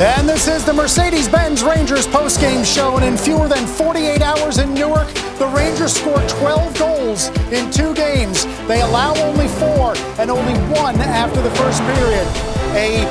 And this is the Mercedes-Benz Rangers postgame show, and in fewer than 48 hours in Newark, the Rangers scored 12 goals in 2 games. They allow only 4 and only 1 after the first period. A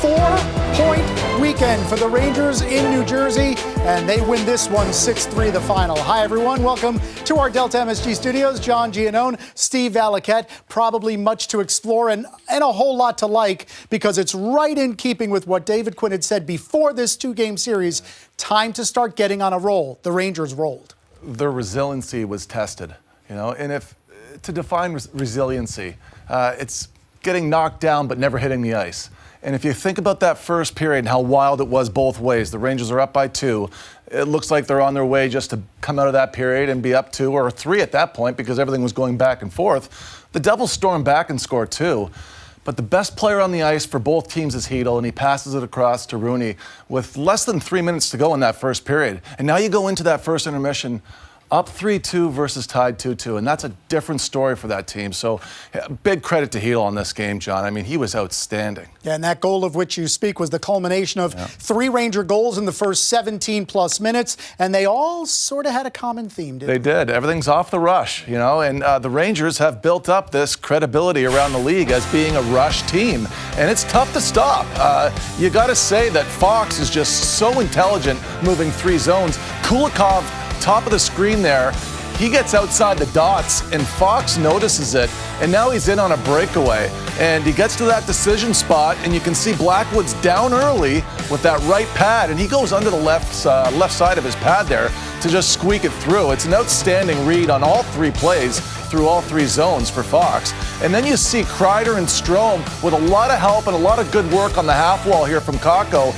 4-point weekend for the Rangers in New Jersey, and they win this one 6-3 the final. Hi everyone, welcome to our Delta MSG studios. John Giannone, Steve Valiquette. Probably much to explore and a whole lot to like, because it's right in keeping with what David Quinn had said before this 2-game series. Time to start getting on a roll. The Rangers rolled. Their resiliency was tested, and if to define resiliency, it's getting knocked down but never hitting the ice. And if you think about that first period and how wild it was both ways, the Rangers are up by 2. It looks like they're on their way just to come out of that period and be up 2 or 3 at that point, because everything was going back and forth. The Devils storm back and score 2. But the best player on the ice for both teams is Hedl, and he passes it across to Rooney with less than 3 minutes to go in that first period. And now you go into that first intermission up 3-2 versus tied 2-2, and that's a different story for that team. So big credit to Hedl on this game, John. I mean, he was outstanding. Yeah, and that goal of which you speak was the culmination of 3 Ranger goals in the first 17-plus minutes, and they all sort of had a common theme, didn't they? They did. Everything's off the rush, and the Rangers have built up this credibility around the league as being a rush team, and it's tough to stop. You got to say that Fox is just so intelligent moving 3 zones. Kulikov, top of the screen there, he gets outside the dots, and Fox notices it, and now he's in on a breakaway, and he gets to that decision spot, and you can see Blackwood's down early with that right pad, and he goes under the left side of his pad there to just squeak it through. It's an outstanding read on all 3 plays through all 3 zones for Fox. And then you see Kreider and Strome with a lot of help and a lot of good work on the half wall here from Kakko.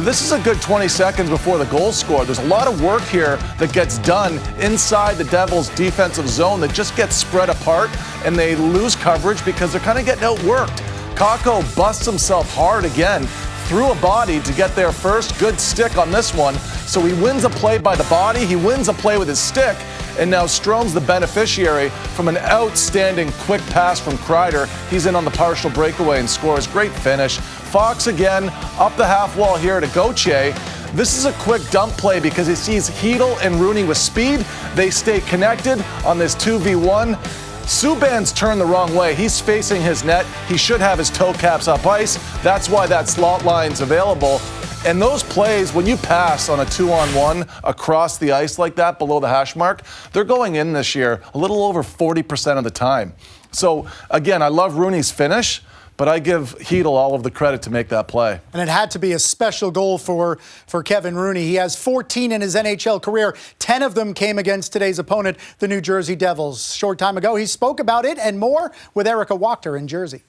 This is a good 20 seconds before the goal scored. There's a lot of work here that gets done inside the Devils' defensive zone that just gets spread apart, and they lose coverage because they're kind of getting outworked. Kakko busts himself hard again through a body to get their first good stick on this one. So he wins a play by the body, he wins a play with his stick, and now Strome's the beneficiary from an outstanding quick pass from Kreider. He's in on the partial breakaway and scores. Great finish. Fox again up the half wall here to Gauthier. This is a quick dump play because he sees Hedl and Rooney with speed. They stay connected on this 2v1. Subban's turned the wrong way. He's facing his net. He should have his toe caps up ice. That's why that slot line's available. And those plays, when you pass on a 2-on-1 across the ice like that below the hash mark, they're going in this year a little over 40% of the time. So again, I love Rooney's finish, but I give Hedl all of the credit to make that play. And it had to be a special goal for Kevin Rooney. He has 14 in his NHL career. 10 of them came against today's opponent, the New Jersey Devils. Short time ago, he spoke about it and more with Erica Wachter in Jersey.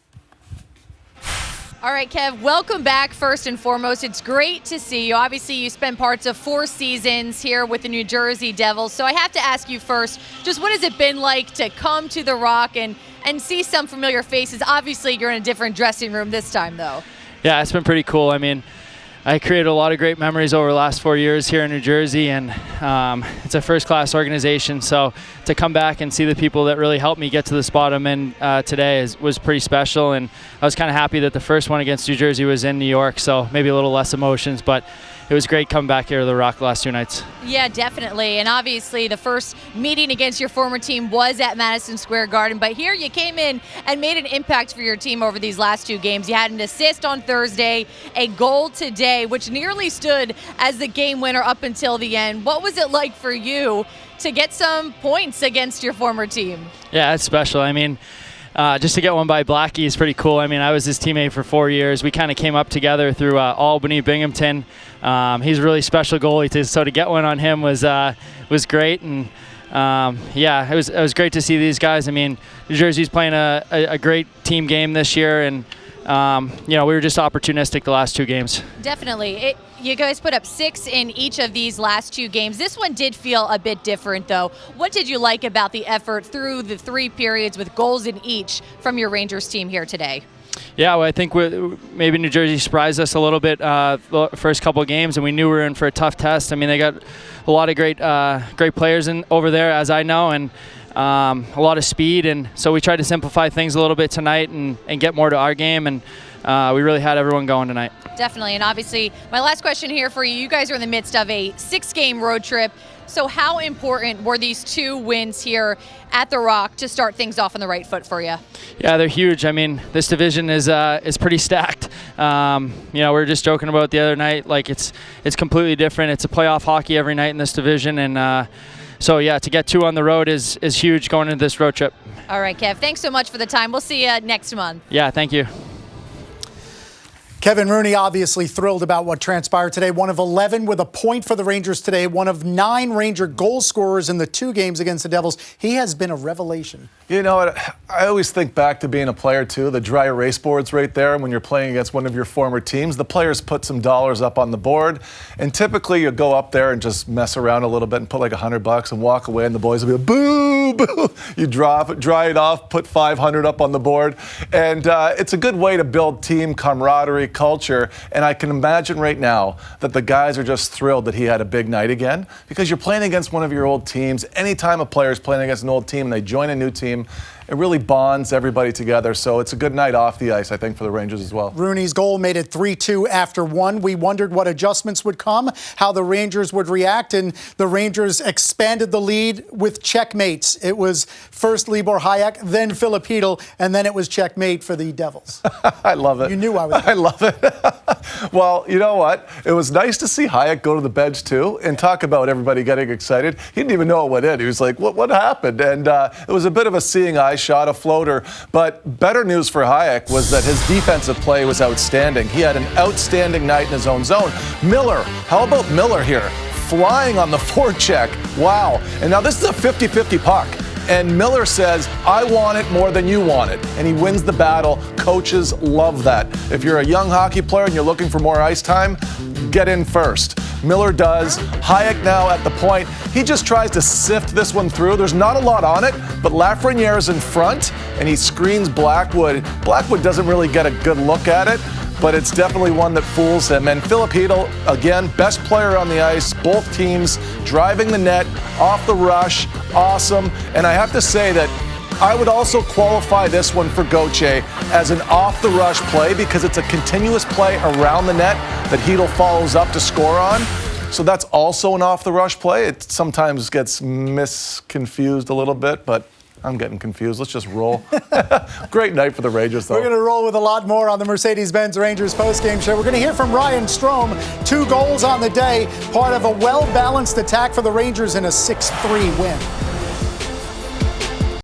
All right, Kev, welcome back first and foremost. It's great to see you. Obviously, you spent parts of 4 seasons here with the New Jersey Devils. So I have to ask you first, just what has it been like to come to the Rock and see some familiar faces? Obviously, you're in a different dressing room this time, though. Yeah, it's been pretty cool. I mean, I created a lot of great memories over the last 4 years here in New Jersey, and it's a first-class organization. So to come back and see the people that really helped me get to the spot I'm in today was pretty special. And I was kind of happy that the first one against New Jersey was in New York, so maybe a little less emotions. But it was great coming back here to the Rock the last 2 nights. Yeah, definitely. And obviously the first meeting against your former team was at Madison Square Garden. But here you came in and made an impact for your team over these last 2 games. You had an assist on Thursday, a goal today, which nearly stood as the game winner up until the end. What was it like for you to get some points against your former team? Yeah, it's special. I mean, just to get one by Blackie is pretty cool. I mean, I was his teammate for 4 years. We kind of came up together through Albany, Binghamton. He's a really special goalie, so to get one on him was great. And yeah, it was great to see these guys. I mean, New Jersey's playing a great team game this year, and we were just opportunistic the last 2 games. Definitely. You guys put up 6 in each of these last 2 games. This one did feel a bit different, though. What did you like about the effort through the 3 periods with goals in each from your Rangers team here today? Yeah, well, I think maybe New Jersey surprised us a little bit the first couple of games, and we knew we were in for a tough test. I mean, they got a lot of great players over there, as I know, and a lot of speed, and so we tried to simplify things a little bit tonight and get more to our game. And we really had everyone going tonight. Definitely. And obviously, my last question here for you. You guys are in the midst of a 6-game road trip. So how important were these 2 wins here at the Rock to start things off on the right foot for you? Yeah, they're huge. I mean, this division is pretty stacked. We were just joking about the other night, like it's completely different. It's a playoff hockey every night in this division, and so yeah, to get 2 on the road is huge going into this road trip. All right, Kev. Thanks so much for the time. We'll see you next month. Yeah, thank you. Kevin Rooney obviously thrilled about what transpired today. 1 of 11 with a point for the Rangers today. 1 of 9 Ranger goal scorers in the 2 games against the Devils. He has been a revelation. You know what? I always think back to being a player, too. The dry erase boards right there when you're playing against one of your former teams. The players put some dollars up on the board, and typically you go up there and just mess around a little bit and put like $100 and walk away, and the boys will be like, boo, boo. You dry it off, put 500 up on the board, and it's a good way to build team camaraderie, culture, and I can imagine right now that the guys are just thrilled that he had a big night again, because you're playing against one of your old teams. Anytime a player is playing against an old team and they join a new team, it really bonds everybody together. So it's a good night off the ice, I think, for the Rangers as well. Rooney's goal made it 3-2 after 1. We wondered what adjustments would come, how the Rangers would react, and the Rangers expanded the lead with checkmates. It was first Libor Hájek, then Filip Chytil, and then it was checkmate for the Devils. I love it. You knew I was. I love it. Well, you know what? It was nice to see Hájek go to the bench, too, and talk about everybody getting excited. He didn't even know what went in. He was like, what happened? And it was a bit of a seeing eye shot, a floater. But better news for Hájek was that his defensive play was outstanding. He had an outstanding night in his own zone. Miller, how about Miller here? Flying on the forecheck. Wow. And now this is a 50-50 puck. And Miller says, I want it more than you want it. And he wins the battle. Coaches love that. If you're a young hockey player and you're looking for more ice time, get in first. Miller does. Hájek now at the point. He just tries to sift this one through. There's not a lot on it, but Lafreniere's in front, and he screens Blackwood. Blackwood doesn't really get a good look at it, but it's definitely one that fools him. And Filip Chytil, again, best player on the ice, both teams driving the net, off the rush, awesome. And I have to say that I would also qualify this one for Gauthier as an off-the-rush play because it's a continuous play around the net that Chytil follows up to score on. So that's also an off-the-rush play. It sometimes gets misconfused a little bit, but I'm getting confused. Let's just roll. Great night for the Rangers, though. We're going to roll with a lot more on the Mercedes-Benz Rangers postgame show. We're going to hear from Ryan Strome. 2 goals on the day, part of a well-balanced attack for the Rangers in a 6-3 win.